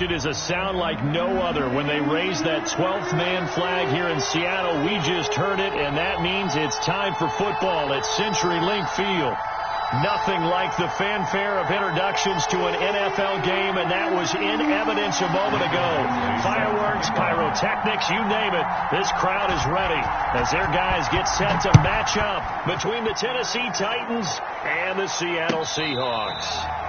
It is a sound like no other when they raise that 12th man flag here in Seattle. We just heard it, and that means it's time for football at CenturyLink Field. Nothing like the fanfare of introductions to an NFL game, and that was in evidence a moment ago. Fireworks, pyrotechnics, you name it. This crowd is ready as their guys get set to match up between the Tennessee Titans and the Seattle Seahawks.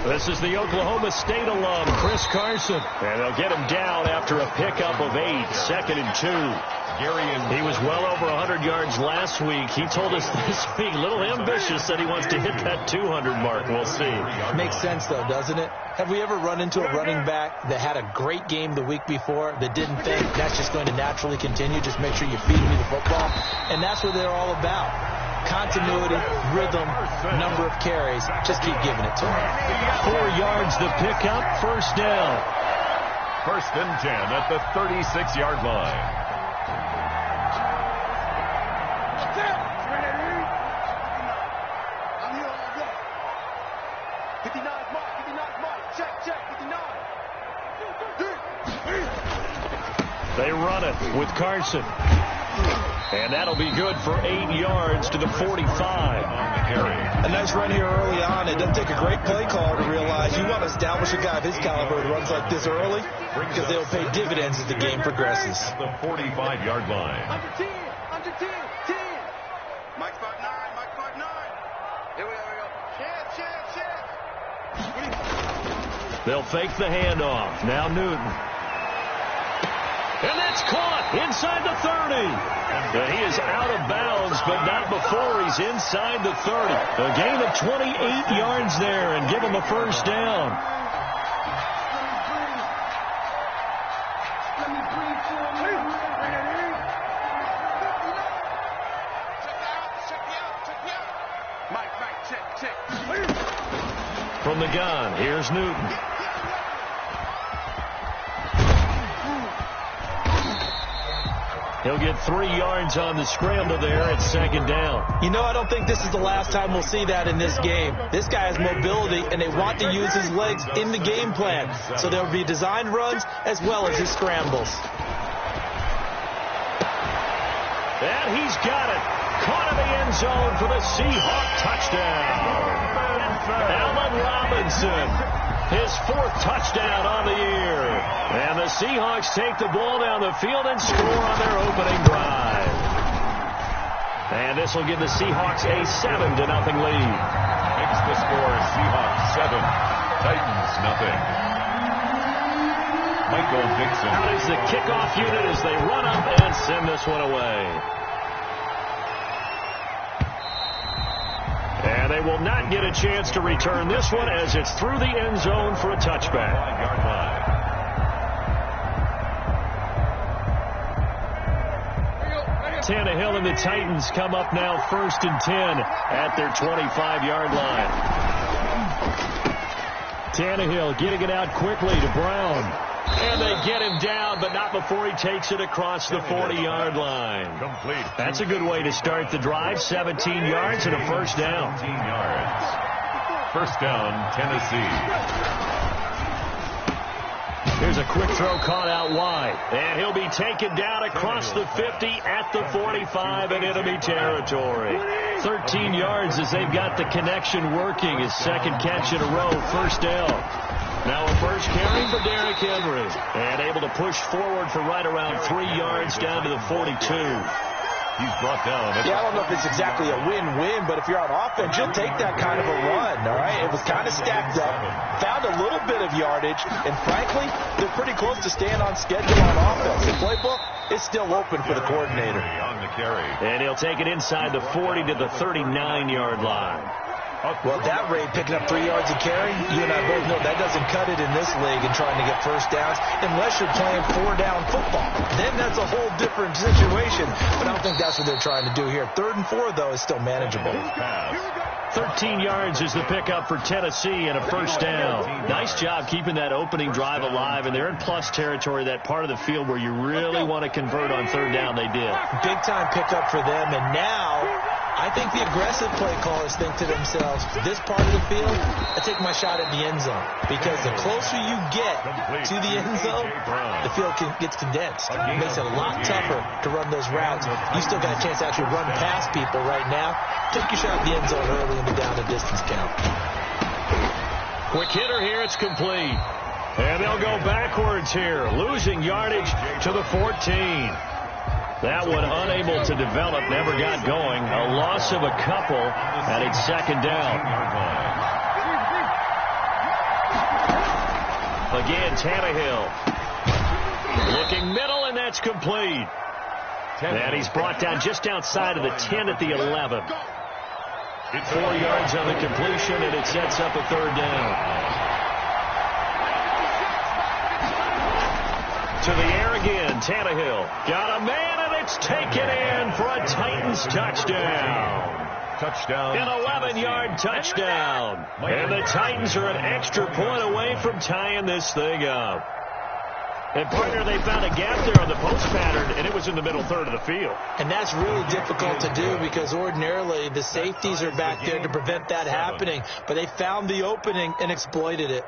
This is the Oklahoma State alum, Chris Carson. And they'll get him down after a pickup of 8, 2nd and 2. He was well over 100 yards last week. He told us this week, a little ambitious, that he wants to hit that 200 mark. We'll see. Makes sense, though, doesn't it? Have we ever run into a running back that had a great game the week before that didn't think that's just going to naturally continue? Just make sure you feed me the football. And that's what they're all about. Continuity, rhythm, number of carries. Just keep giving it to him. 4 yards the pickup, first down. 1st and 10 at the 36-yard line. I'm here all day. 59's mark, 59's mark. Check, 59. They run it with Carson. And that'll be good for 8 yards to the 45. A nice run here early on. It doesn't take a great play caller to realize you want to establish a guy of his caliber who runs like this early because they'll pay dividends as the game progresses. The 45-yard line. Under 10, 10. Mike spot 9, Mike spot 9. Here we go. Check. They'll fake the handoff. Now Newton. And that's caught inside the 30. He is out of bounds, but not before he's inside the 30. A gain of 28 yards there and give him a first down. Mike, check. From the gun, here's Newton. He'll get 3 yards on the scramble there at 2nd down. You know, I don't think this is the last time we'll see that in this game. This guy has mobility, and they want to use his legs in the game plan. So there will be designed runs as well as his scrambles. And he's got it. Caught in the end zone for the Seahawk touchdown. Allen Robinson, his 4th touchdown on the year. And the Seahawks take the ball down the field and score on their opening drive. And this will give the Seahawks a 7-0 lead. Makes the score Seahawks 7, Titans nothing. Michael Dixon. Out is the kickoff unit as they run up and send this one away. And they will not get a chance to return this one as it's through the end zone for a touchback. 5-yard line. Tannehill and the Titans come up now 1st and 10 at their 25-yard line. Tannehill getting it out quickly to Brown. And they get him down, but not before he takes it across the 40-yard line. Complete. That's a good way to start the drive. 17 yards and a first down. 17 yards. First down, Tennessee. Here's a quick throw caught out wide. And he'll be taken down across the 50 at the 45 in enemy territory. 13 yards as they've got the connection working. His 2nd catch in a row, first down. Now a first carry for Derrick Henry. And able to push forward for right around 3 yards down to the 42. He's brought down. Yeah, I don't know if it's exactly a win-win, but if you're on offense, you'll take that kind of a run, all right? It was kind of stacked up, found a little bit of yardage, and frankly, they're pretty close to staying on schedule on offense. The playbook is still open for the coordinator. On the carry. And he'll take it inside the 40 to the 39-yard line. Well, at that rate, picking up 3 yards a carry, you and I both know that doesn't cut it in this league and trying to get first downs unless you're playing 4-down football. Then that's a whole different situation, but I don't think that's what they're trying to do here. 3rd and 4, though, is still manageable. 13 yards is the pickup for Tennessee and a first down. Nice job keeping that opening drive alive, and they're in plus territory, that part of the field where you really want to convert on 3rd down. They did. Big-time pickup for them, and now I think the aggressive play callers think to themselves, this part of the field, I take my shot at the end zone. Because the closer you get to the end zone, the field gets condensed. It makes it a lot tougher to run those routes. You still got a chance to actually run past people right now. Take your shot at the end zone early in the down and distance count. Quick hitter here, it's complete. And they'll go backwards here, losing yardage to the 14. That one unable to develop, never got going. A loss of a couple, and it's 2nd down. Again, Tannehill. Looking middle, and that's complete. And he's brought down just outside of the 10 at the 11. 4 yards on the completion, and it sets up a 3rd down. To the air again, Tannehill. Got a man, and it's taken in for a Titans touchdown. An 11-yard touchdown. And the Titans are an extra point away from tying this thing up. And, partner, they found a gap there on the post pattern, and it was in the middle 3rd of the field. And that's really difficult to do because ordinarily the safeties are back there to prevent that happening. But they found the opening and exploited it.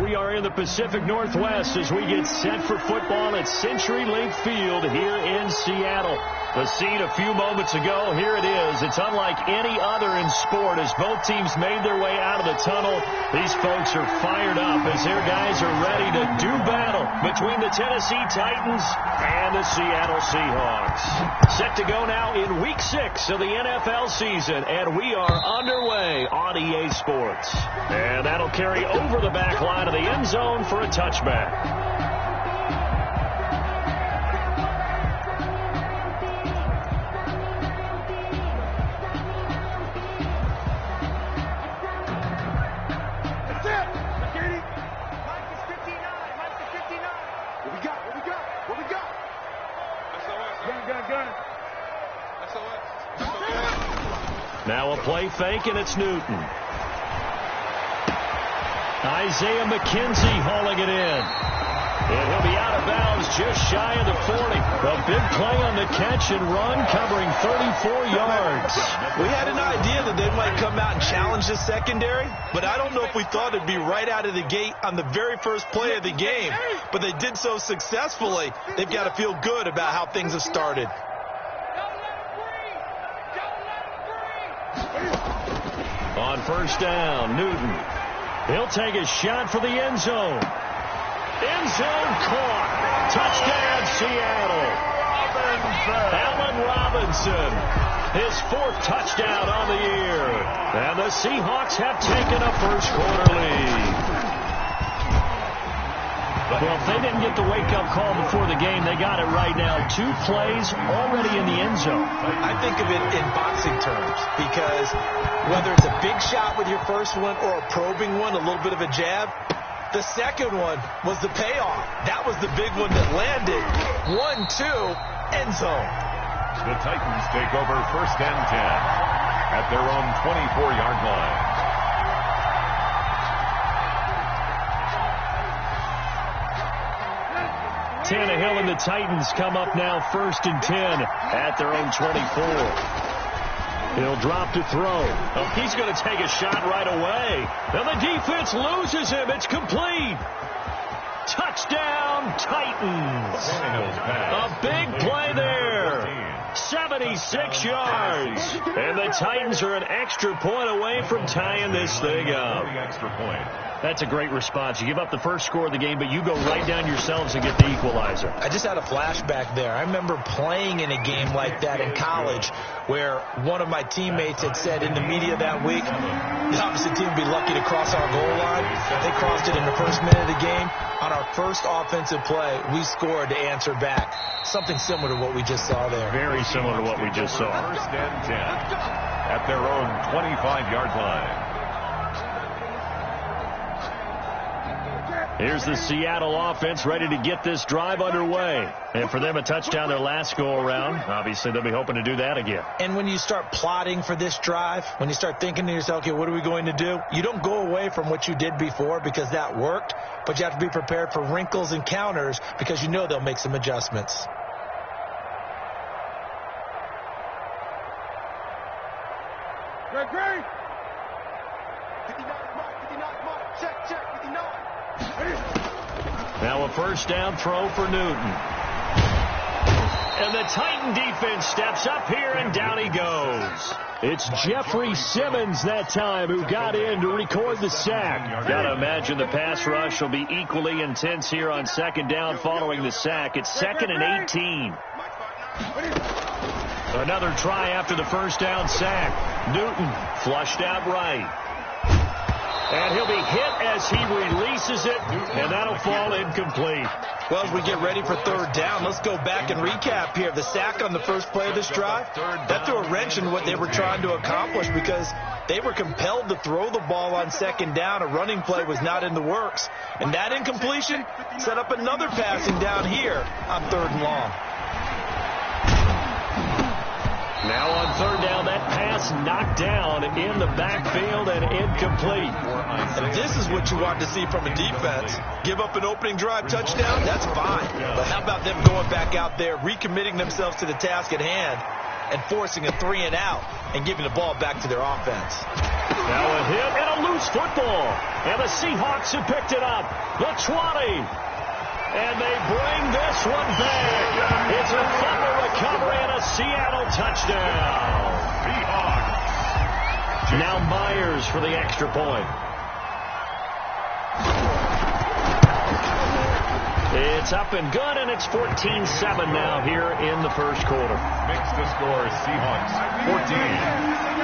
we are in the Pacific Northwest as we get set for football at CenturyLink Field here in Seattle. The scene a few moments ago, here it is. It's unlike any other in sport as both teams made their way out of the tunnel. These folks are fired up as their guys are ready to do battle between the Tennessee Titans and the Seattle Seahawks. Set to go now in Week 6 of the NFL season, and we are underway on EA Sports. And that'll carry over the back line of the end zone for a touchback. Now a play fake, and it's Newton. Isaiah McKenzie hauling it in. And he'll be out of bounds just shy of the 40. A big play on the catch and run, covering 34 yards. We had an idea that they might come out and challenge the secondary, but I don't know if we thought it'd be right out of the gate on the very first play of the game. But they did so successfully, they've got to feel good about how things have started. On first down, Newton. He'll take a shot for the end zone. End zone caught. Touchdown, Seattle. Allen Robinson. His 4th touchdown on the year. And the Seahawks have taken a first-quarter lead. Well, if they didn't get the wake-up call before the game, they got it right now. 2 plays already in the end zone. I think of it in boxing terms because whether it's a big shot with your first one or a probing one, a little bit of a jab, the second one was the payoff. That was the big one that landed. 1-2, end zone. The Titans take over 1st and 10 at their own 24-yard line. Tannehill and the Titans come up now 1st and 10 at their own 24. He'll drop to throw. Oh, he's going to take a shot right away. And the defense loses him. It's complete. Touchdown, Titans. A big play there. 76 yards. And the Titans are an extra point away from tying this thing up. Extra point. That's a great response. You give up the first score of the game, but you go right down yourselves and get the equalizer. I just had a flashback there. I remember playing in a game like that in college where one of my teammates had said in the media that week, the opposite team would be lucky to cross our goal line. They crossed it in the first minute of the game. On our first offensive play, we scored to answer back. Something similar to what we just saw there. Very similar to what we just saw. 1st and 10 at their own 25-yard line. Here's the Seattle offense ready to get this drive underway. And for them, a touchdown their last go-around. Obviously, they'll be hoping to do that again. And when you start plotting for this drive, when you start thinking to yourself, okay, what are we going to do? You don't go away from what you did before because that worked, but you have to be prepared for wrinkles and counters because you know they'll make some adjustments. Great. 59, Mike. Check, 59. Now a first down throw for Newton. And the Titan defense steps up here, and down he goes. It's Jeffrey Simmons that time who got in to record the sack. Got to imagine the pass rush will be equally intense here on 2nd down following the sack. It's 2nd and 18. Another try after the first down sack. Newton flushed out right. And he'll be hit as he releases it, and that'll fall incomplete. Well, as we get ready for 3rd down, let's go back and recap here. The sack on the first play of this drive, that threw a wrench in what they were trying to accomplish because they were compelled to throw the ball on 2nd down. A running play was not in the works. And that incompletion set up another passing down here on 3rd and long. Now on 3rd down, that pass knocked down in the backfield and incomplete. And this is what you want to see from a defense. Give up an opening drive touchdown, that's fine. But how about them going back out there, recommitting themselves to the task at hand and forcing a 3-and-out and giving the ball back to their offense. Now a hit and a loose football. And the Seahawks have picked it up. The 20. And they bring this one back. It's a fumble recovery and a Seattle touchdown. Seahawks. Now Myers for the extra point. It's up and good, and it's 14-7 now here in the first quarter. Makes the score Seahawks 14,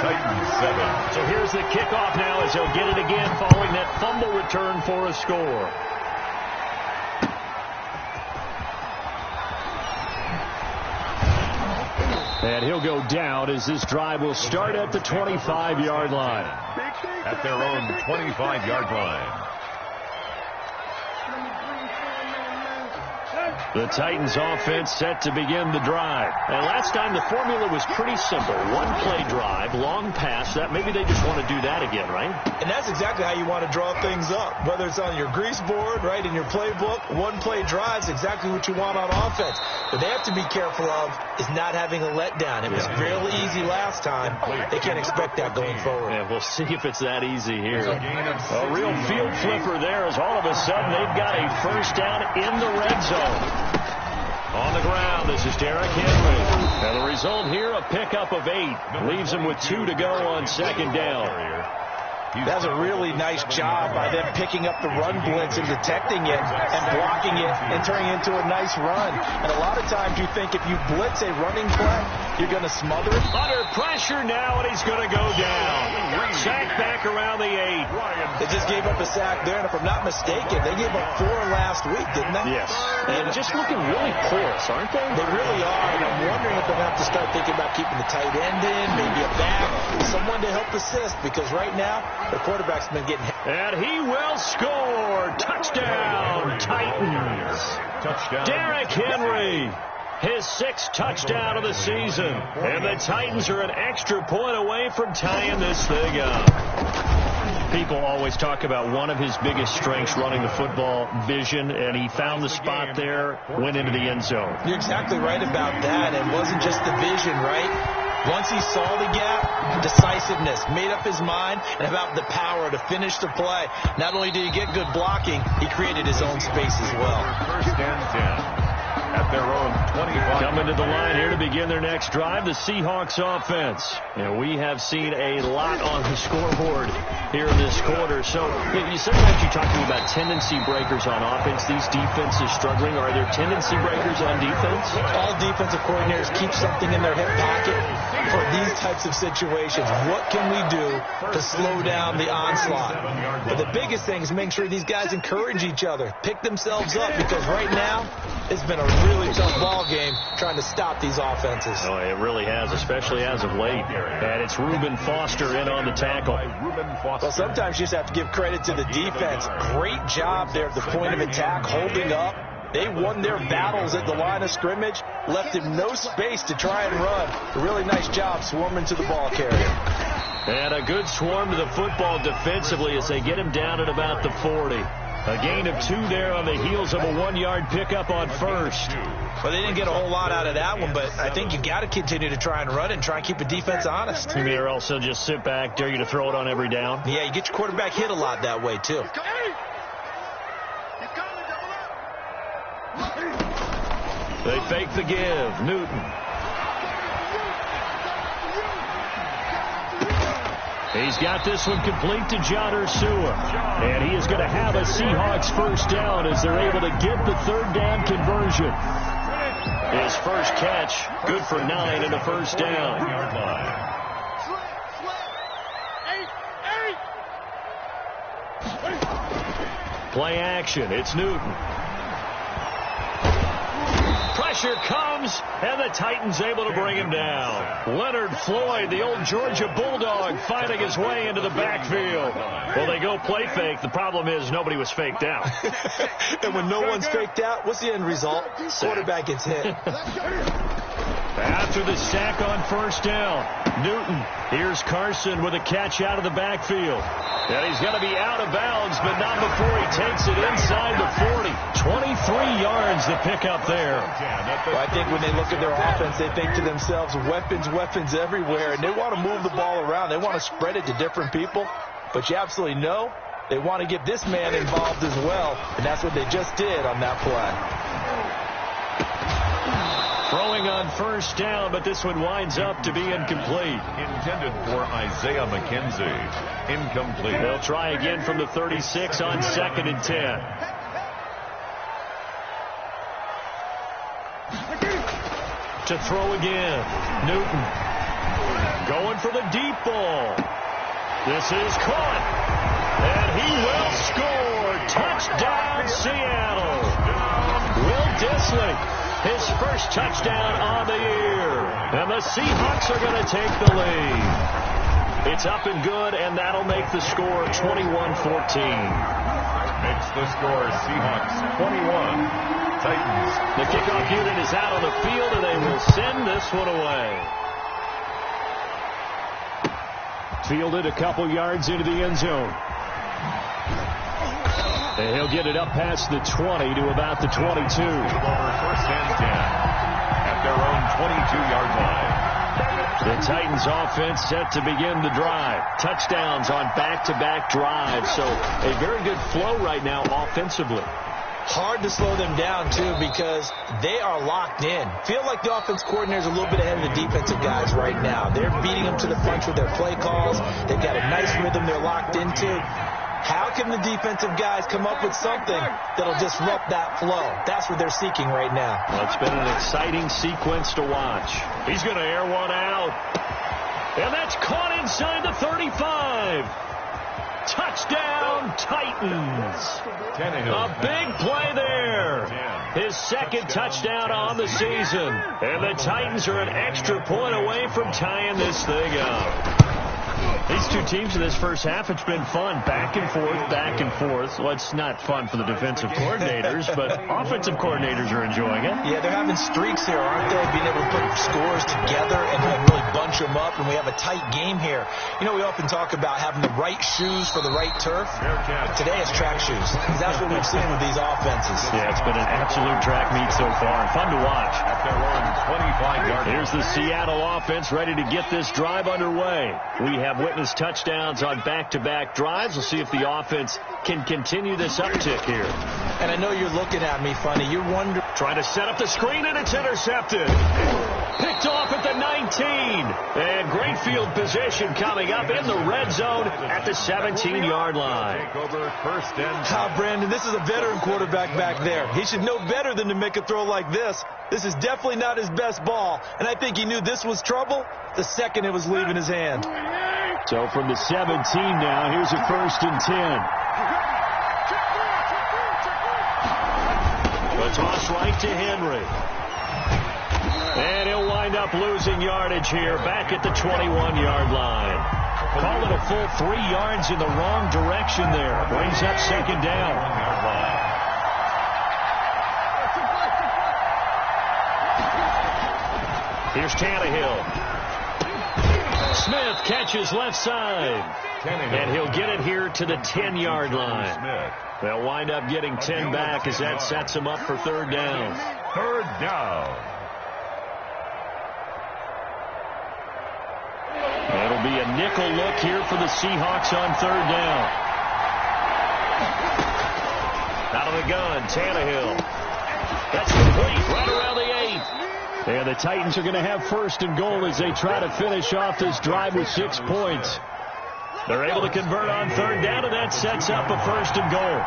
Titans 7. So here's the kickoff now as he'll get it again following that fumble return for a score. And he'll go down as this drive will start at the 25-yard line. At their own 25-yard line. The Titans offense set to begin the drive. And last time the formula was pretty simple. One-play drive, long pass. That maybe they just want to do that again, right? And that's exactly how you want to draw things up. Whether it's on your grease board, right, in your playbook, one-play drive is exactly what you want on offense. But they have to be careful of is not having a letdown. It was real easy last time. They can't expect that going forward. Yeah, we'll see if it's that easy here. A real field flipper there as all of a sudden they've got a first down in the red zone. On the ground, this is Derrick Henry. And the result here, a pickup of 8. Leaves him with 2 to go on second down. That's a really nice job by them picking up the run blitz and detecting it and blocking it and turning it into a nice run. And a lot of times you think if you blitz a running play, you're going to smother it. Under pressure now, and he's going to go down. Sack back around the 8. They just gave up a sack there, and if I'm not mistaken, they gave up 4 last week, didn't they? Yes. And just looking really porous, aren't they? They really are, and I'm wondering if they're going to have to start thinking about keeping the tight end in, maybe a back, someone to help assist, because right now, the quarterback's been getting hit. And he will score. Touchdown, Titans. Touchdown. Derrick Henry, his 6th touchdown of the season. And the Titans are an extra point away from tying this thing up. People always talk about one of his biggest strengths running the football, vision, and he found the spot there, went into the end zone. You're exactly right about that. It wasn't just the vision, right? Once he saw the gap, decisiveness, made up his mind, and about the power to finish the play. Not only did he get good blocking, he created his own space as well. First and 10. At their own 25. Coming to the line here to begin their next drive, the Seahawks offense. And we have seen a lot on the scoreboard here in this quarter. So sometimes you talk to me about tendency breakers on offense. These defenses struggling. Are there tendency breakers on defense? All defensive coordinators keep something in their hip pocket for these types of situations. What can we do to slow down the onslaught? But the biggest thing is make sure these guys encourage each other, pick themselves up, because right now it's been a really tough ball game trying to stop these offenses. Oh, it really has, especially as of late. And it's Reuben Foster in on the tackle. Well, sometimes you just have to give credit to the defense. Great job there at the point of attack, holding up. They won their battles at the line of scrimmage, left him no space to try and run. A really nice job swarming to the ball carrier. And a good swarm to the football defensively as they get him down at about the 40. A gain of 2 there on the heels of a 1-yard pickup on first. Well, they didn't get a whole lot out of that one, but I think you got to continue to try and run it and try and keep the defense honest. You may also just sit back, dare you to throw it on every down. Yeah, you get your quarterback hit a lot that way, too. They fake the give. Newton. He's got this one complete to John Ursua. And he is going to have a Seahawks first down as they're able to get the 3rd down conversion. His first catch, good for 9 and a first down. Play action. It's Newton. Pressure comes, and the Titans able to bring him down. Leonard Floyd, the old Georgia Bulldog, finding his way into the backfield. Well, they go play fake. The problem is nobody was faked out. And when no one's faked out, what's the end result? Quarterback gets hit. After the sack on first down, Newton. Here's Carson with a catch out of the backfield. And he's going to be out of bounds, but not before he takes it inside the 40. 23 yards Titans the pickup there. Well, I think when they look at their offense, they think to themselves, weapons, weapons everywhere, and they want to move the ball around. They want to spread it to different people, but you absolutely know they want to get this man involved as well, and that's what they just did on that play. Throwing on first down, but this one winds up to be incomplete. Intended for Isaiah McKenzie. Incomplete. They'll try again from the 36 on 2nd and 10. To throw again. Newton. Going for the deep ball. This is caught. And he will score. Touchdown, Seattle. Will Dissly. His first touchdown on the year. And the Seahawks are going to take the lead. It's up and good, and that'll make the score 21-14. Makes the score Seahawks 21. Titans. The kickoff unit is out on the field, and they will send this one away. Fielded a couple yards into the end zone. And he'll get it up past the 20 to about the 22. Over 1st and 10 at their own 22-yard line. The Titans offense set to begin the drive. Touchdowns on back-to-back drives. So a very good flow right now offensively. Hard to slow them down, too, because they are locked in. Feel like the offense coordinator is a little bit ahead of the defensive guys right now. They're beating them to the punch with their play calls. They've got a nice rhythm they're locked into. How can the defensive guys come up with something that'll disrupt that flow? That's what they're seeking right now. Well, it's been an exciting sequence to watch. He's going to air one out. And that's caught inside the 35. Touchdown, Titans. A big play there. His second touchdown on the season. And the Titans are an extra point away from tying this thing up. These two teams in this first half, it's been fun. Back and forth, back and forth. Well, it's not fun for the defensive coordinators, but offensive coordinators are enjoying it. Yeah, they're having streaks here, aren't they? Being able to put scores together and really bunch them up, and we have a tight game here. You know, we often talk about having the right shoes for the right turf. Today it's track shoes, because that's what we've seen with these offenses. Yeah, it's been an absolute track meet so far. Fun to watch. At their own 25-yard. Here's the Seattle offense ready to get this drive underway. We have witnessed touchdowns on back-to-back drives. We'll see if the offense can continue this uptick here. And I know you're looking at me funny. You're wondering. Trying to set up the screen, and it's intercepted. Picked off at the 19. And great field position coming up in the red zone at the 17-yard line. Take over 1st and 10. Brandon, this is a veteran quarterback back there. He should know better than to make a throw like this. This is definitely not his best ball. And I think he knew this was trouble the second it was leaving his hand. So from the 17 now, here's a 1st and 10. The toss right to Henry. And he'll wind up losing yardage here back at the 21-yard line. Call it a full 3 yards in the wrong direction there. Brings up 2nd down. Here's Tannehill. Smith catches left side. And he'll get it here to the 10-yard line. They'll wind up getting 10 back as that sets him up for 3rd down. 3rd down. It'll be a nickel look here for the Seahawks on 3rd down. Out of the gun, Tannehill. That's complete right around the 8. And the Titans are going to have 1st and goal as they try to finish off this drive with 6 points. They're able to convert on 3rd down, and that sets up a 1st and goal.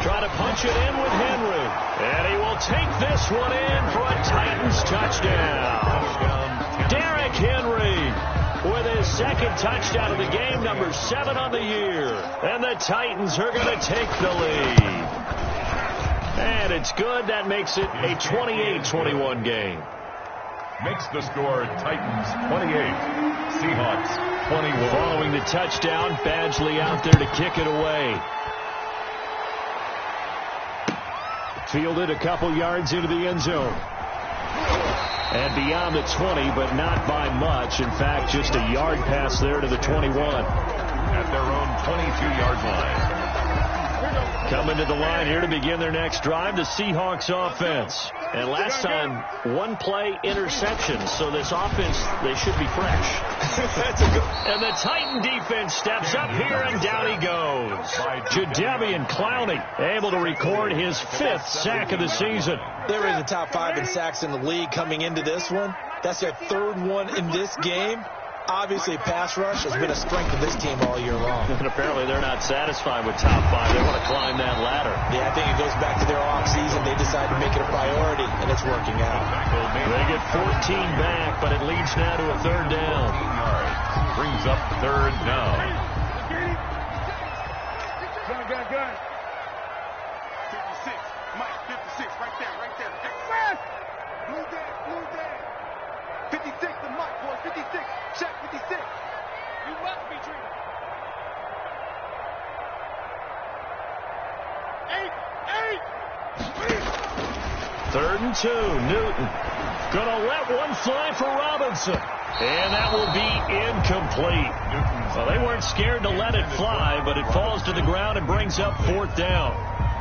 Try to punch it in with Henry. And he will take this one in for a Titans touchdown. Derrick Henry with his 2nd touchdown of the game, number 7 on the year. And the Titans are going to take the lead. And it's good. That makes it a 28-21 game. Makes the score Titans 28, Seahawks 21. Following the touchdown, Badgley out there to kick it away. Fielded a couple yards into the end zone. And beyond the 20, but not by much. In fact, just a yard pass there to the 21. At their own 22-yard line. Coming to the line here to begin their next drive, the Seahawks offense. And last time, one play interception. So this offense, they should be fresh. And the Titan defense steps up here, and down he goes. Attaboi23's able to record his 5th sack of the season. They were in the top 5 in sacks in the league coming into this one. That's their 3rd one in this game. Obviously, pass rush has been a strength of this team all year long. And apparently they're not satisfied with top 5. They want to climb that ladder. Yeah, I think it goes back to their offseason. They decided to make it a priority, and it's working out. They get 14 back, but it leads now to a 3rd down. Brings up 3rd down. Gun. 56. Mike, 56. Right there. Blue there. 56 to Mike, boy. 56. Check 56. You must be treated. 3rd and 2. Newton gonna let one fly for Robinson. And that will be incomplete. Well, they weren't scared to let it fly, but it falls to the ground and brings up 4th down.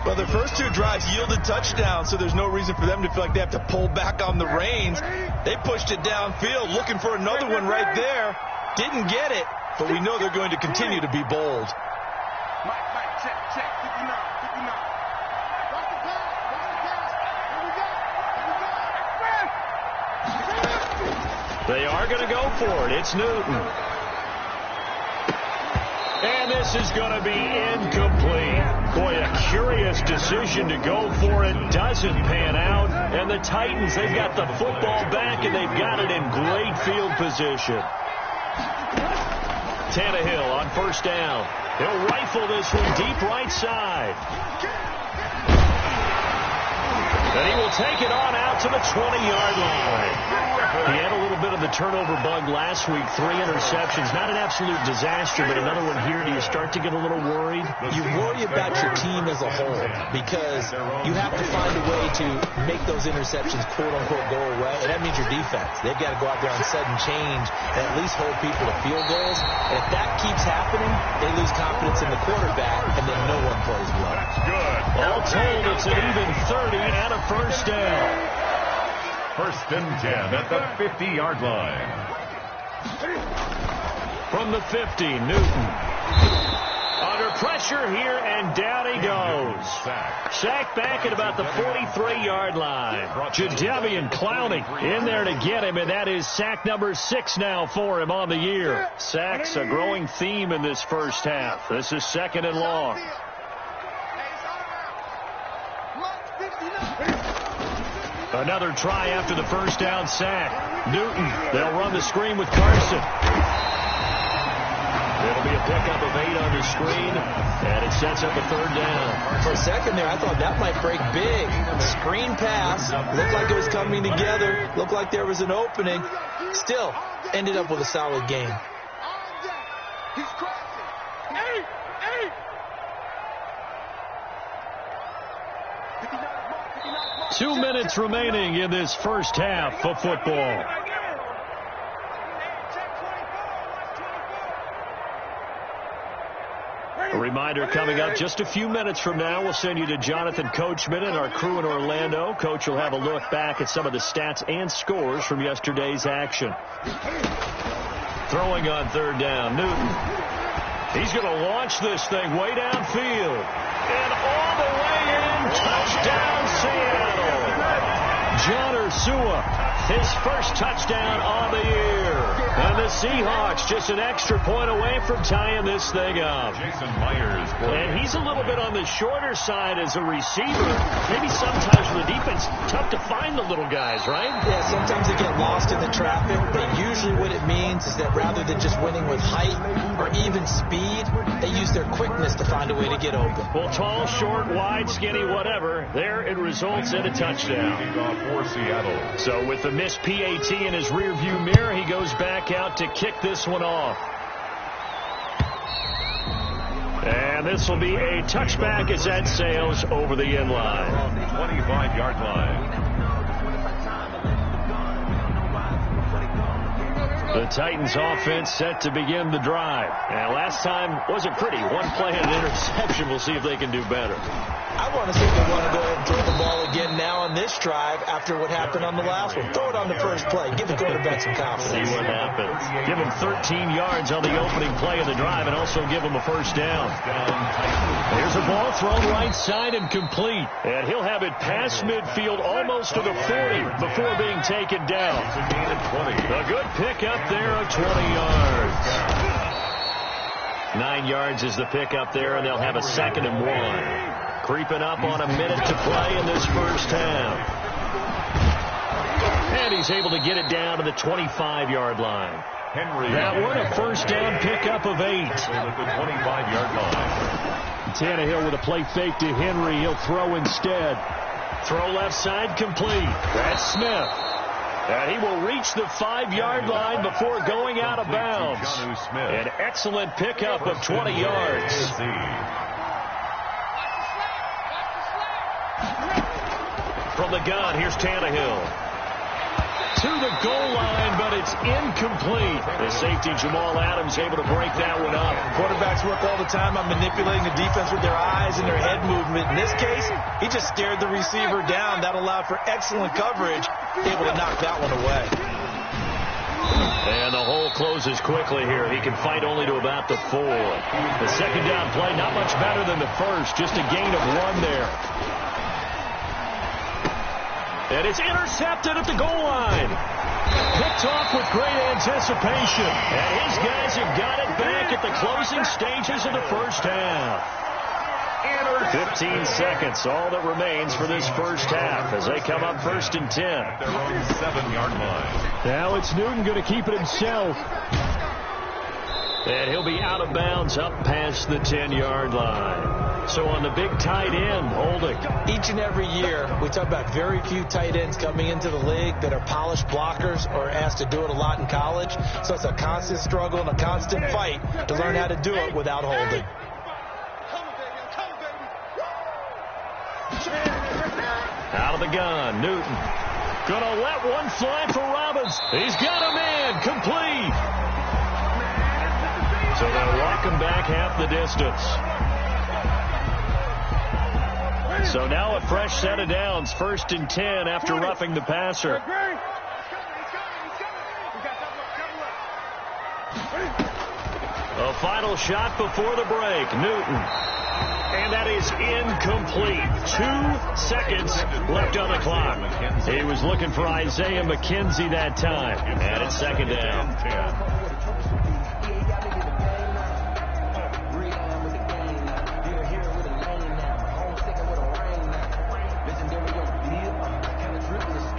Well, their first 2 drives yielded touchdowns, so there's no reason for them to feel like they have to pull back on the reins. They pushed it downfield, looking for another one right there. Didn't get it, but we know they're going to continue to be bold. Mike, check. 59. They are going to go for it. It's Newton. And this is going to be incomplete. Boy, a curious decision to go for it. Doesn't pan out. And the Titans, they've got the football back, and they've got it in great field position. Tannehill on 1st down. He'll rifle this one deep right side. And he will take it on out to the 20-yard line. He had a little bit of the turnover bug last week, 3 interceptions. Not an absolute disaster, but another one here. Do you start to get a little worried? You worry about your team as a whole because you have to find a way to make those interceptions, quote-unquote, go away, and that means your defense. They've got to go out there on sudden change and at least hold people to field goals. And if that keeps happening, they lose confidence in the quarterback, and then no one plays well. That's good. All told, it's an even 30 and a 1st down. 1st and 10 at the 50-yard line. From the 50, Newton. Under pressure here, and down he goes. Sacked back at about the 43-yard line. Attaboi23's in there to get him, and that is sack number 6 now for him on the year. Sacks a growing theme in this first half. This is 2nd and long. Another try after the 1st down sack. Newton, they'll run the screen with Carson. It'll be a pickup of 8 on the screen, and it sets up a 3rd down. For a second there, I thought that might break big. Screen pass, looked like it was coming together, looked like there was an opening. Still, ended up with a solid game. He's crossing. 8. 2 minutes remaining in this first half of football. A reminder coming up just a few minutes from now, we'll send you to Jonathan Coachman and our crew in Orlando. Coach will have a look back at some of the stats and scores from yesterday's action. Throwing on 3rd down, Newton. He's going to launch this thing way downfield. And all the way in, touchdown Seattle. John Ursua, his first touchdown on the year. And the Seahawks just an extra point away from tying this thing up. Jason Myers. And he's a little bit on the shorter side as a receiver. Maybe sometimes for the defense, tough to find the little guys, right? Yeah, sometimes they get lost in the traffic, but usually what it means is that rather than just winning with height or even speed, they use their quickness to find a way to get open. Well, tall, short, wide, skinny, whatever, there it results in a touchdown. For Seattle. So with the missed PAT in his rearview mirror, he goes back out to kick this one off. And this will be a touchback as that sails over the end line. 25-yard line. The Titans offense set to begin the drive. And last time wasn't pretty. One play and an interception. We'll see if they can do better. I want to see if they want to go ahead and throw the ball again now on this drive after what happened on the last one. Throw it on the first play. Give the quarterback some confidence. See what happens. Give him 13 yards on the opening play of the drive and also give him a first down. There's a ball thrown right side and complete. And he'll have it past midfield almost to the 40 before being taken down. A good pickup there of 20 yards. 9 yards is the pickup there, and they'll have a 2nd and 1. Creeping up on a minute to play in this first half. And he's able to get it down to the 25-yard line. That one, a first down pickup of 8. At the 25-yard line. Tannehill with a play fake to Henry. He'll throw instead. Throw left side complete. That's Smith. And he will reach the 5-yard line before going out of bounds. An excellent pickup of 20 yards. From the gun, here's Tannehill. To the goal line, but it's incomplete. The safety, Jamal Adams, able to break that one up. Quarterbacks work all the time on manipulating the defense with their eyes and their head movement. In this case, he just stared the receiver down. That allowed for excellent coverage, able to knock that one away. And the hole closes quickly here. He can fight only to about the 4. The second down play, not much better than the first, just a gain of 1 there. And it's intercepted at the goal line. Picked off with great anticipation. And his guys have got it back at the closing stages of the first half. 15 seconds, all that remains for this first half as they come up 1st and 10. At their own 7-yard line. Now it's Newton going to keep it himself. And he'll be out of bounds up past the 10-yard line. So on the big tight end, holding. Each and every year, we talk about very few tight ends coming into the league that are polished blockers or asked to do it a lot in college. So it's a constant struggle and a constant fight to learn how to do it without holding. Out of the gun, Newton. Gonna let one fly for Robbins. He's got a man, complete. So they'll walk him back half the distance. So now a fresh set of downs, 1st and 10 after roughing the passer. A final shot before the break, Newton. And that is incomplete. 2 seconds left on the clock. He was looking for Isaiah McKenzie that time. And it's 2nd down.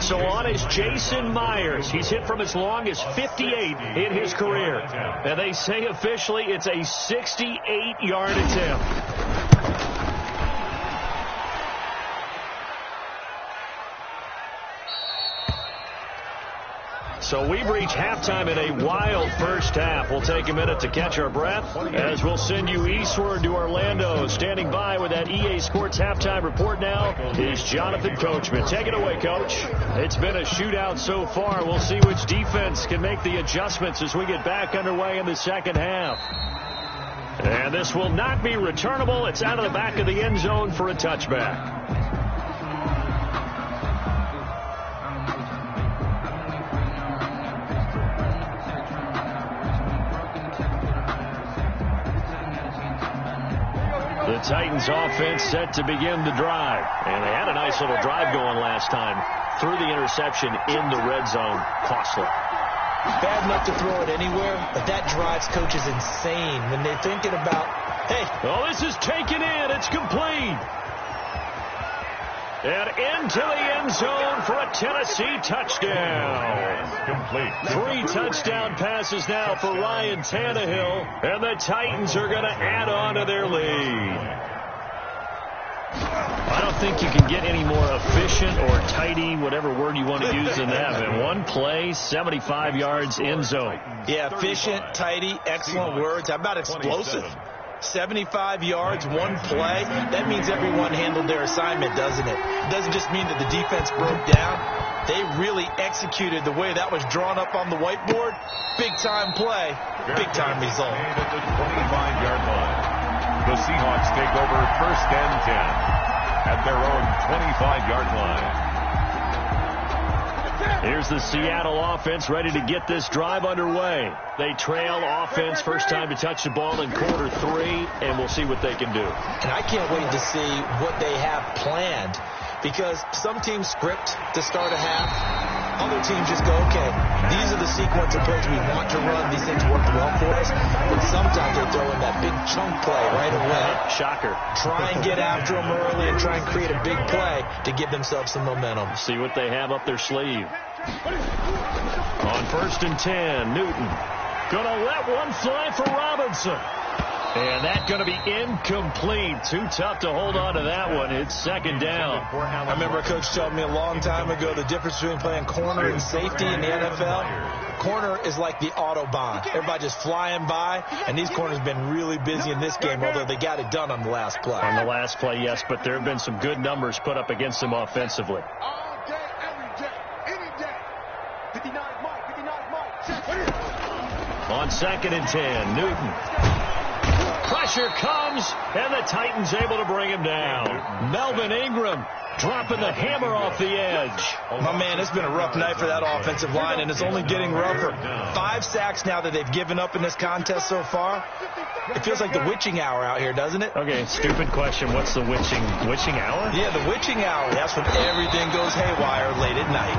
So on is Jason Myers. He's hit from as long as 58 in his career. And they say officially it's a 68-yard attempt. So we've reached halftime in a wild first half. We'll take a minute to catch our breath as we'll send you eastward to Orlando. Standing by with that EA Sports halftime report now is Jonathan Coachman. Take it away, Coach. It's been a shootout so far. We'll see which defense can make the adjustments as we get back underway in the second half. And this will not be returnable. It's out of the back of the end zone for a touchback. The Titans offense set to begin the drive. And they had a nice little drive going last time. Threw the interception in the red zone. Costly. Bad enough to throw it anywhere, but that drives coaches insane when they're thinking about, hey. Oh, this is taken in. It's complete. And into the end zone for a Tennessee touchdown. Complete. 3 touchdown passes now for Ryan Tannehill. And the Titans are going to add on to their lead. I don't think you can get any more efficient or tidy, whatever word you want to use than that. In one play, 75 yards end zone. Yeah, efficient, tidy, excellent words. How about explosive? 75 yards, one play. That means everyone handled their assignment, doesn't it? It doesn't just mean that the defense broke down. They really executed the way that was drawn up on the whiteboard. Big-time play, big-time result. At the 25-yard line. The Seahawks take over 1st and 10 at their own 25-yard line. Here's the Seattle offense ready to get this drive underway. They trail offense first time to touch the ball in quarter 3, and we'll see what they can do. And I can't wait to see what they have planned, because some teams script to start a half. Other teams just go, okay, these are the sequence of plays we want to run. These things work well for us. But sometimes they throw in that big chunk play right away. Shocker. Try and get after them early and try and create a big play to give themselves some momentum. See what they have up their sleeve. On 1st and 10, Newton gonna let one fly for Robinson. And that's going to be incomplete. Too tough to hold on to that one. It's 2nd down. I remember a coach told me a long time ago the difference between playing corner and safety in the NFL. Corner is like the Autobahn. Everybody just flying by, and these corners have been really busy in this game, although they got it done on the last play. On the last play, yes, but there have been some good numbers put up against them offensively. All day, every day, any day. 59 Mike. On 2nd and 10, Newton. Pressure comes, and the Titans able to bring him down. Melvin Ingram dropping the hammer off the edge. My man, it's been a rough night for that offensive line, and it's only getting rougher. 5 sacks now that they've given up in this contest so far. It feels like the witching hour out here, doesn't it? Okay, stupid question. What's the witching hour? Yeah, the witching hour. That's when everything goes haywire late at night.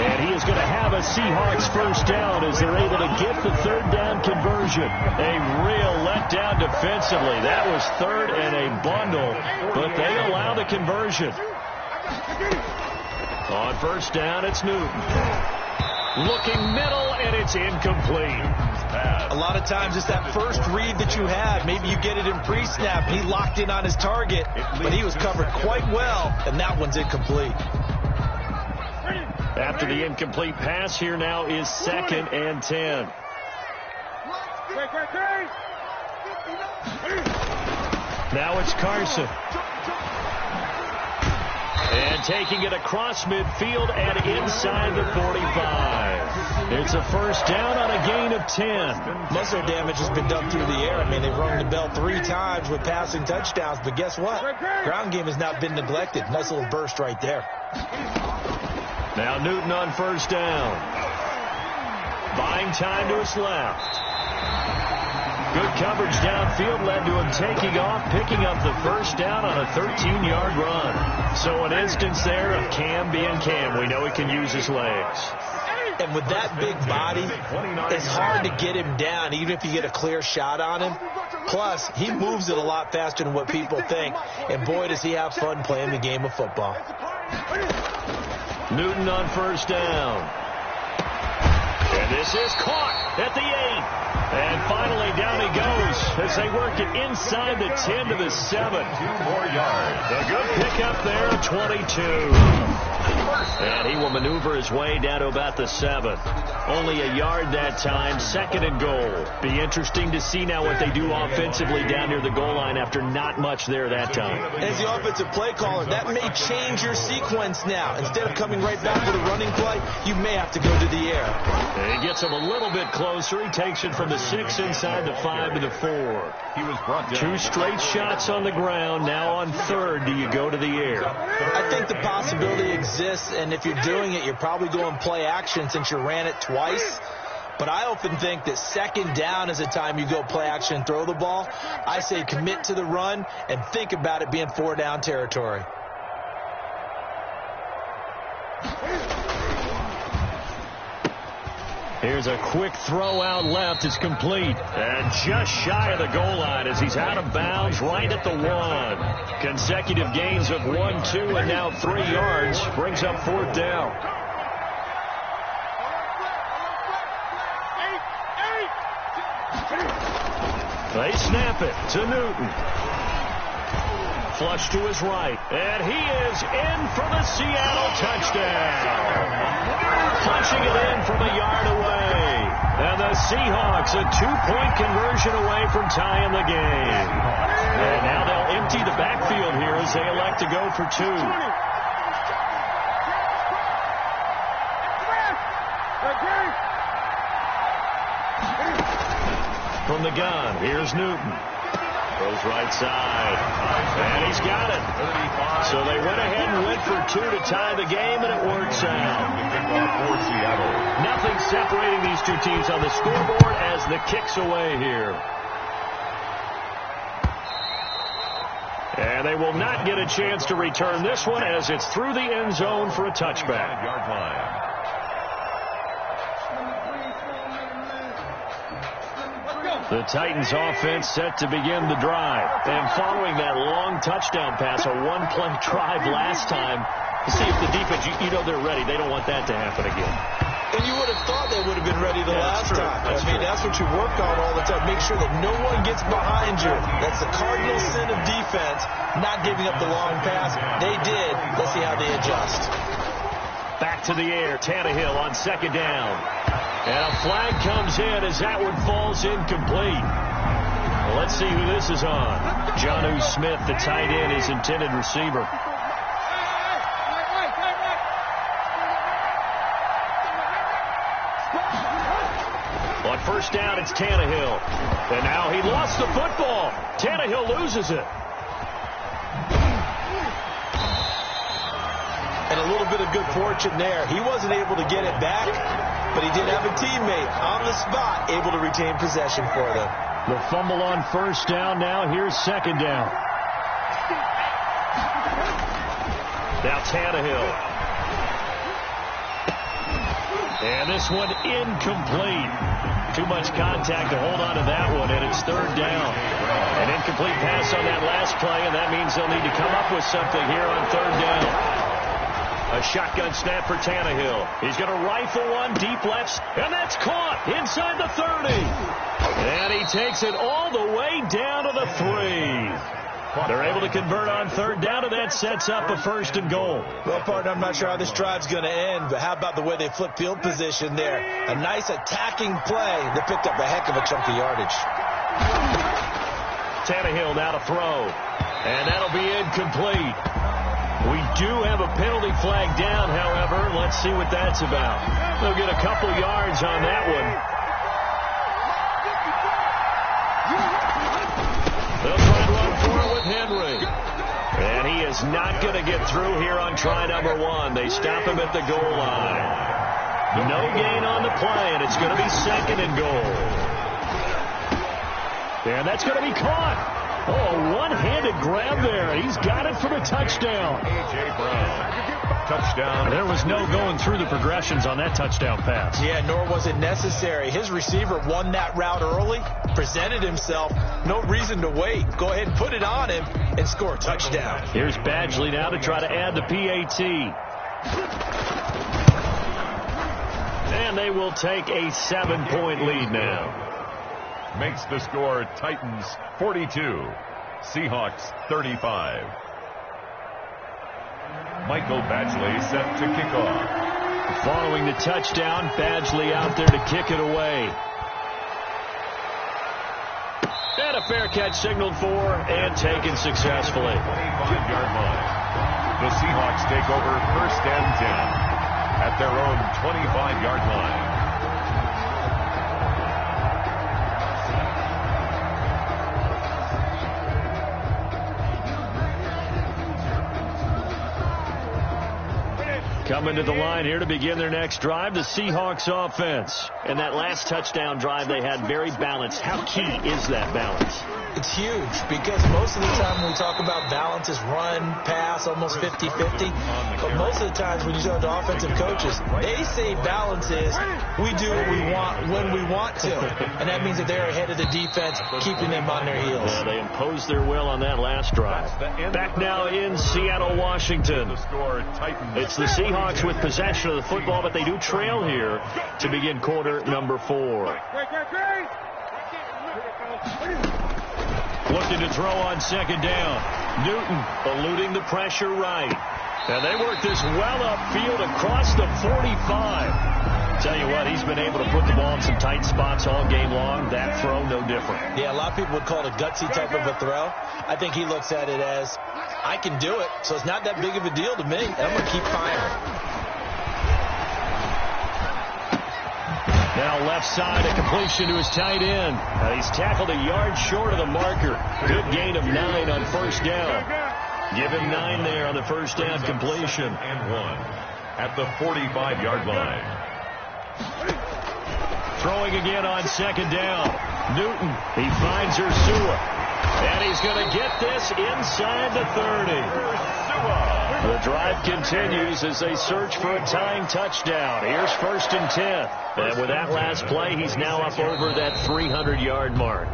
And he is going to have a Seahawks 1st down as they're able to get the 3rd down conversion. A real letdown defensively. That was 3rd and a bundle, but they allow the conversion. On 1st down, it's Newton. Looking middle, and it's incomplete. A lot of times it's that first read that you have. Maybe you get it in pre-snap. He locked in on his target, but he was covered quite well, and that one's incomplete. After the incomplete pass, here now is 2nd and 10. Now it's Carson. And taking it across midfield and inside the 45. It's a 1st down on a gain of 10. Most of their damage has been done through the air. I mean, they've rung the bell 3 times with passing touchdowns, but guess what? Ground game has not been neglected. Nice little burst right there. Now Newton on 1st down. Buying time to his left. Good coverage downfield led to him taking off, picking up the 1st down on a 13-yard run. So an instance there of Cam being Cam. We know he can use his legs. And with that big body, it's hard to get him down, even if you get a clear shot on him. Plus, he moves it a lot faster than what people think. And boy, does he have fun playing the game of football. Newton on 1st down. And this is caught at the 8. And finally down he goes as they work it inside the 10 to the 7. 2 more yards. A good pickup there, 22. And he will maneuver his way down to about the 7. Only a yard that time, 2nd and goal. Be interesting to see now what they do offensively down near the goal line after not much there that time. As the offensive play caller, that may change your sequence now. Instead of coming right back with a running play, you may have to go to the air. And he gets him a little bit closer. He takes it from the 6 inside the 5 to the 4. He was brought down. 2 straight shots on the ground. Now on 3rd, do you go to the air? I think the possibility exists, and if you're doing it, you're probably going play action since you ran it twice. But I often think that 2nd down is a time you go play action and throw the ball. I say commit to the run and think about it being 4 down territory. Here's a quick throw out left. It's complete. And just shy of the goal line as he's out of bounds right at the 1. Consecutive gains of 1, 2, and now 3 yards. Brings up 4th down. They snap it to Newton. Flush to his right. And he is in for the Seattle touchdown. Punching it in from a yard away. And the Seahawks a 2-point conversion away from tying the game. And now they'll empty the backfield here as they elect to go for 2. from the gun. Here's Newton. Throws right side. And he's got it. So they went ahead and went for 2 to tie the game, and it works out. Nothing separating these two teams on the scoreboard as the kick's away here. And they will not get a chance to return this one as it's through the end zone for a touchback. The Titans offense set to begin the drive. And following that long touchdown pass, a one-play drive last time, to see if the defense, you know they're ready. They don't want that to happen again. And you would have thought they would have been ready the last time. That's what you work on all the time. Make sure that no one gets behind you. That's the cardinal sin of defense, not giving up the long pass. They did. Let's see how they adjust. Back to the air. Tannehill on second down. And a flag comes in as that one falls incomplete. Well, let's see who this is on. Jonnu Smith, the tight end, his intended receiver. On first down, it's Tannehill. And now he lost the football. Tannehill loses it. And a little bit of good fortune there. He wasn't able to get it back, but he did have a teammate on the spot able to retain possession for them. The fumble on first down. Now here's second down. Now Tannehill. And this one incomplete. Too much contact to hold on to that one, and it's third down. An incomplete pass on that last play, and that means they'll need to come up with something here on third down. A shotgun snap for Tannehill. He's going to rifle one deep left, and that's caught inside the 30. And he takes it all the way down to the 3. They're able to convert on third down, and that sets up a first and goal. Well, partner, I'm not sure how this drive's going to end, but how about the way they flip field position there? A nice attacking play that picked up a heck of a chunk of yardage. Tannehill now to throw, and that'll be incomplete. We do have a penalty flag down, however. Let's see what that's about. They'll get a couple yards on that one. They'll try to run for it with Henry. And he is not going to get through here on try number 1. They stop him at the goal line. No gain on the play, and it's going to be second and goal. And that's going to be caught. Oh, one-handed grab there. He's got it for the touchdown. A.J. Brown. Touchdown. There was no going through the progressions on that touchdown pass. Yeah, nor was it necessary. His receiver won that route early, presented himself. No reason to wait. Go ahead and put it on him and score a touchdown. Here's Badgley now to try to add the PAT. And they will take a 7-point lead now. Makes the score Titans 42, Seahawks 35. Michael Badgley set to kick off. Following the touchdown, Badgley out there to kick it away. And a fair catch signaled for and taken successfully. 25-yard line. The Seahawks take over first and 10 at their own 25-yard line. Coming to the line here to begin their next drive, the Seahawks offense. And that last touchdown drive they had very balanced. How key is that balance? It's huge because most of the time when we talk about balance is run, pass, almost 50-50. But most of the times when you talk to offensive coaches, they say balance is we do what we want when we want to. And that means that they're ahead of the defense, keeping them on their heels. Yeah, they imposed their will on that last drive. Back now in Seattle, Washington. It's the Seahawks with possession of the football, but they do trail here to begin quarter number 4. Looking to throw on second down. Newton eluding the pressure right. And they work this well upfield across the 45. Tell you what, he's been able to put the ball in some tight spots all game long. That throw, no different. Yeah, a lot of people would call it a gutsy type of a throw. I think he looks at it as, I can do it, so it's not that big of a deal to me, and I'm going to keep firing. Now left side, a completion to his tight end. He's tackled a yard short of the marker. Good gain of 9 on first down. Give him 9 there on the first down completion. And 1 at the 45-yard line. Throwing again on second down. Newton, he finds Ursua. And he's going to get this inside the 30. The drive continues as they search for a tying touchdown. Here's 1st and 10. And with that last play, he's now up over that 300-yard mark.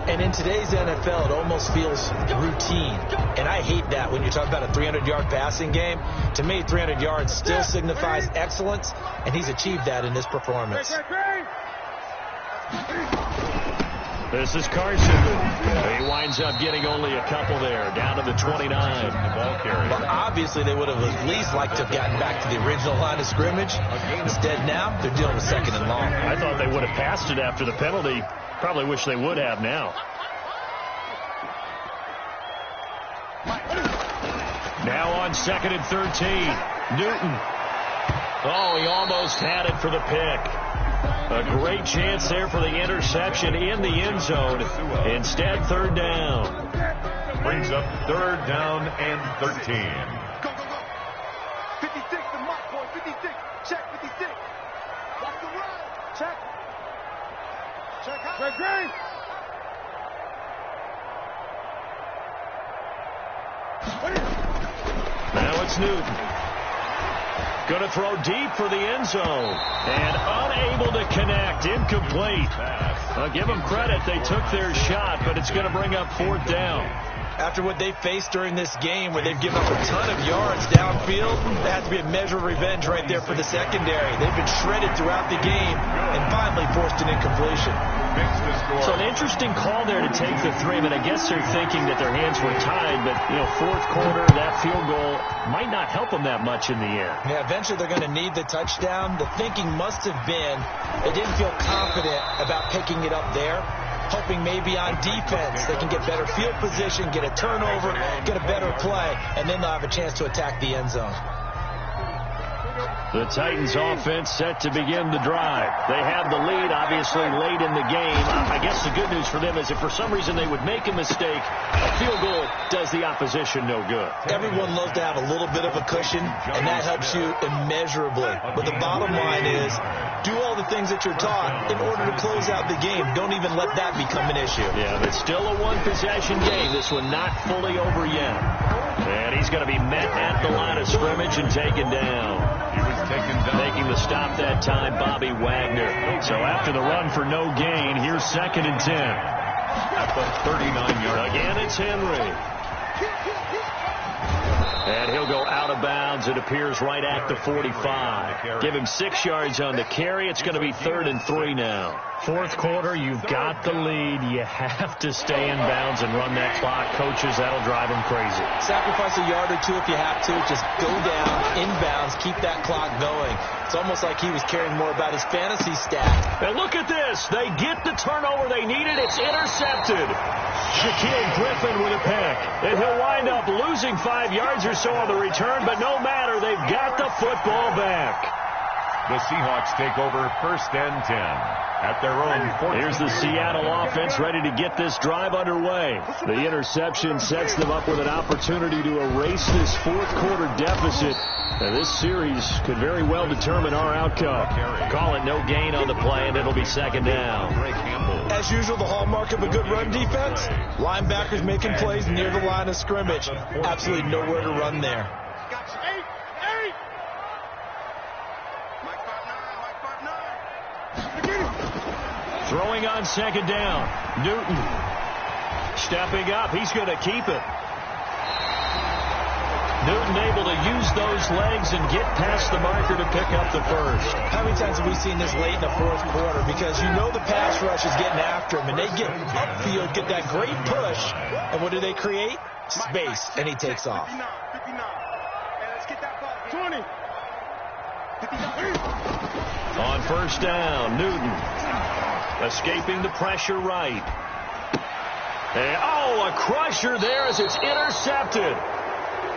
And in today's NFL, it almost feels routine. And I hate that when you talk about a 300-yard passing game. To me, 300 yards still signifies excellence, and he's achieved that in this performance. This is Carson. He winds up getting only a couple there, down to the 29. Well, obviously, they would have at least liked to have gotten back to the original line of scrimmage. Instead, now, they're dealing with 2nd and long. I thought they would have passed it after the penalty. Probably wish they would have now. Now on 2nd and 13. Newton. Oh, he almost had it for the pick. A great chance there for the interception in the end zone. Instead, 3rd down. Brings up 3rd down and 13. Go, go, go. 56, the mark, boy. 56. Check 56. Watch the run. Check. Check out. Check green. Now it's Newton. Going to throw deep for the end zone. And unable to connect. Incomplete. I'll give them credit. They took their shot, but it's going to bring up 4th down. After what they faced during this game where they've given up a ton of yards downfield, that has to be a measure of revenge right there for the secondary. They've been shredded throughout the game and finally forced an incompletion. So an interesting call there to take the 3. I mean, I guess they're thinking that their hands were tied, but, 4th quarter, that field goal might not help them that much in the end. Yeah, eventually they're going to need the touchdown. The thinking must have been they didn't feel confident about picking it up there, hoping maybe on defense they can get better field position, get a turnover, get a better play, and then they'll have a chance to attack the end zone. The Titans offense set to begin the drive. They have the lead, obviously, late in the game. I guess the good news for them is if for some reason they would make a mistake, a field goal does the opposition no good. Everyone loves to have a little bit of a cushion, and that helps you immeasurably. But the bottom line is, do all the things that you're taught in order to close out the game. Don't even let that become an issue. Yeah, but still a one-possession game. This one not fully over yet. And he's going to be met at the line of scrimmage and taken down. He was taken down. Making the stop that time, Bobby Wagner. So after the run for no gain, here's 2nd and 10. At the 39-yard. Again, it's Henry. And he'll go out of bounds. It appears right at the 45. Give him 6 yards on the carry. It's going to be 3rd and 3 now. 4th quarter, you've got the lead. You have to stay in bounds and run that clock. Coaches, that'll drive them crazy. Sacrifice a yard or two if you have to. Just go down, in bounds, keep that clock going. It's almost like he was caring more about his fantasy stat. And look at this. They get the turnover they needed. It's intercepted. Shaquille Griffin with a pick. And he'll wind up losing 5 yards or so on the return, but no matter, they've got the football back. The Seahawks take over 1st and 10 at their own 14. Here's the Seattle offense ready to get this drive underway. The interception sets them up with an opportunity to erase this 4th quarter deficit. Now, this series could very well determine our outcome. Call it no gain on the play, and it'll be 2nd down. As usual, the hallmark of a good run defense, linebackers making plays near the line of scrimmage. Absolutely nowhere to run there. Gotcha. 8. Throwing on 2nd down. Newton stepping up. He's going to keep it. Newton able to use those legs and get past the marker to pick up the first. How many times have we seen this late in the 4th quarter? Because you know the pass rush is getting after him, and they get upfield, get that great push, and what do they create? Space, and he takes off. 59. And let's get that ball. 20. 59. On 1st down, Newton escaping the pressure right. And, a crusher there as it's intercepted.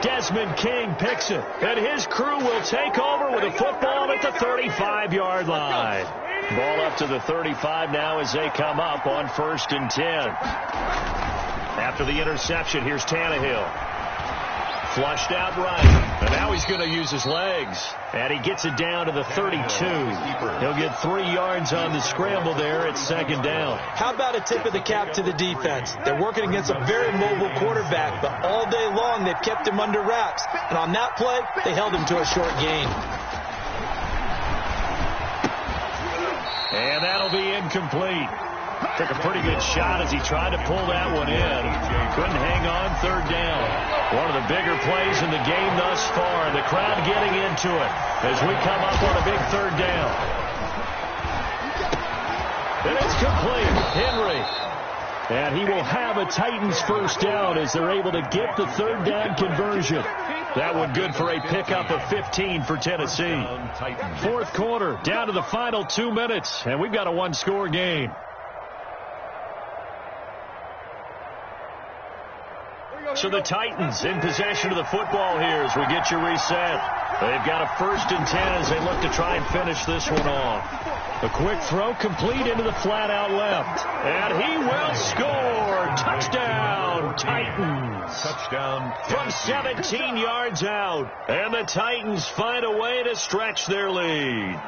Desmond King picks it, and his crew will take over with a football at the 35-yard line. Ball up to the 35 now as they come up on 1st and 10. After the interception, here's Tannehill. Flushed out right. And now he's going to use his legs. And he gets it down to the 32. He'll get 3 yards on the scramble there at 2nd down. How about a tip of the cap to the defense? They're working against a very mobile quarterback, but all day long they've kept him under wraps. And on that play, they held him to a short gain. And that'll be incomplete. Took a pretty good shot as he tried to pull that one in. Couldn't hang on, 3rd down. One of the bigger plays in the game thus far. The crowd getting into it as we come up on a big 3rd down. And it's complete. Henry. And he will have a Titans 1st down as they're able to get the 3rd down conversion. That one good for a pickup of 15 for Tennessee. 4th quarter, down to the final 2 minutes, and we've got a 1-score game. So the Titans in possession of the football here as we get you reset. They've got a 1st and 10 as they look to try and finish this one off. A quick throw complete into the flat out left. And he will score. Touchdown, Titans. Touchdown. From 17 yards out. And the Titans find a way to stretch their lead.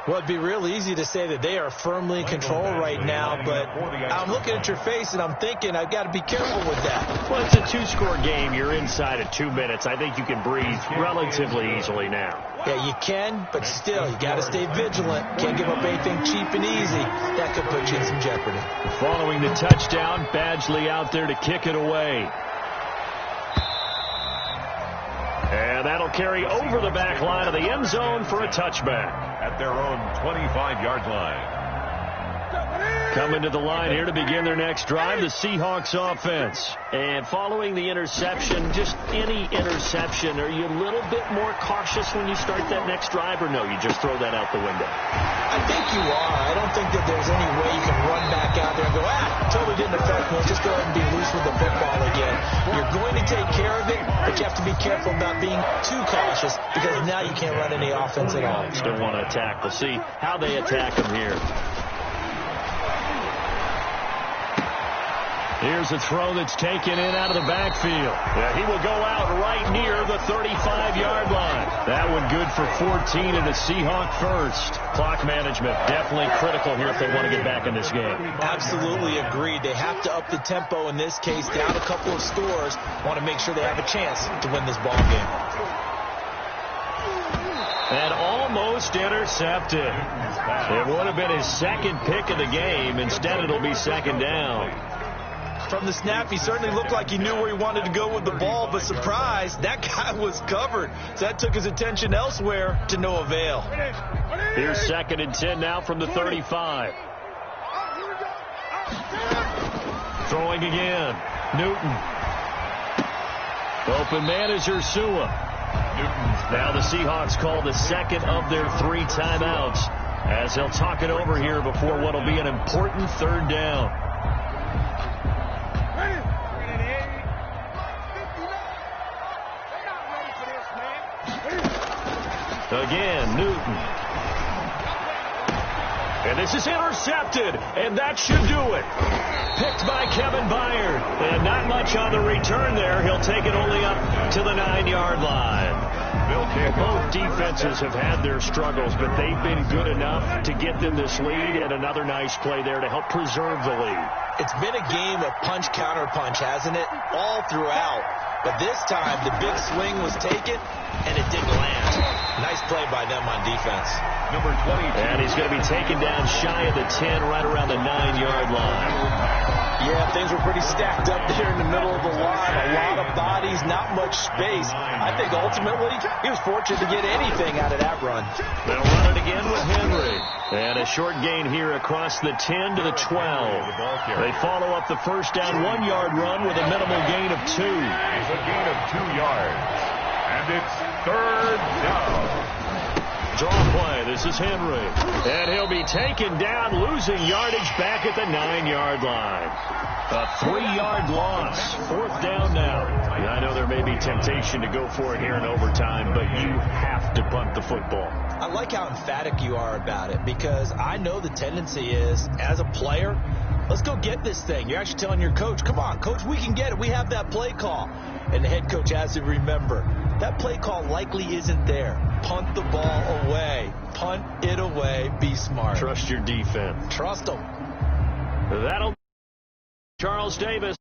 Well, it'd be real easy to say that they are firmly in control right now, but I'm looking at your face and I'm thinking I've got to be careful with that. Well, it's a 2-score game. You're inside of 2 minutes. I think you can breathe relatively easily now. Yeah, you can, but still, you got to stay vigilant. Can't give up anything cheap and easy. That could put you in some jeopardy. Following the touchdown, Badgley out there to kick it away. And that'll carry over the back line of the end zone for a touchback. At their own 25-yard line. Coming to the line here to begin their next drive, the Seahawks offense. And following the interception, just any interception, are you a little bit more cautious when you start that next drive, or no, you just throw that out the window? I think you are. I don't think that there's any way you can run back out there and go, totally didn't affect me. Just go ahead and be loose with the football again. You're going to take care of it, but you have to be careful about being too cautious because now you can't run any offense at all. Still want to attack. We'll see how they attack them here. Here's a throw that's taken in out of the backfield. Yeah, he will go out right near the 35-yard line. That one good for 14 and a Seahawk 1st. Clock management definitely critical here if they want to get back in this game. Absolutely agreed. They have to up the tempo in this case, down a couple of scores. Want to make sure they have a chance to win this ball game. And almost intercepted. It would have been his 2nd pick of the game. Instead, it'll be 2nd down. From the snap, he certainly looked like he knew where he wanted to go with the ball, but surprise, that guy was covered. So that took his attention elsewhere to no avail. Here's 2nd and 10 now from the 35. Throwing again. Newton. Open man is Ursua. Now the Seahawks call the 2nd of their 3 timeouts as they'll talk it over here before what will be an important 3rd down. Again, Newton. And this is intercepted, and that should do it. Picked by Kevin Byard. And not much on the return there. He'll take it only up to the 9-yard line. Both defenses have had their struggles, but they've been good enough to get them this lead, and another nice play there to help preserve the lead. It's been a game of punch-counter-punch, hasn't it? All throughout. But this time, the big swing was taken, and it didn't land. Nice play by them on defense. Number 20. And he's going to be taken down shy of the 10, right around the 9-yard line. Yeah, things were pretty stacked up there in the middle of the line. A lot of bodies, not much space. I think ultimately he was fortunate to get anything out of that run. They'll run it again with Henry. And a short gain here across the 10 to the 12. They follow up the 1st down 1-yard run with a minimal gain of 2. It's a gain of 2 yards. And it's 3rd down. Draw play. This is Henry. And he'll be taken down, losing yardage back at the 9-yard line. A 3-yard loss. 4th down now. I know there may be temptation to go for it here in overtime, but you have to punt the football. I like how emphatic you are about it, because I know the tendency is, as a player, let's go get this thing. You're actually telling your coach, come on, coach, we can get it. We have that play call. And the head coach has to remember, that play call likely isn't there. Punt the ball away. Punt it away. Be smart. Trust your defense. Trust them. That'll Charles Davis.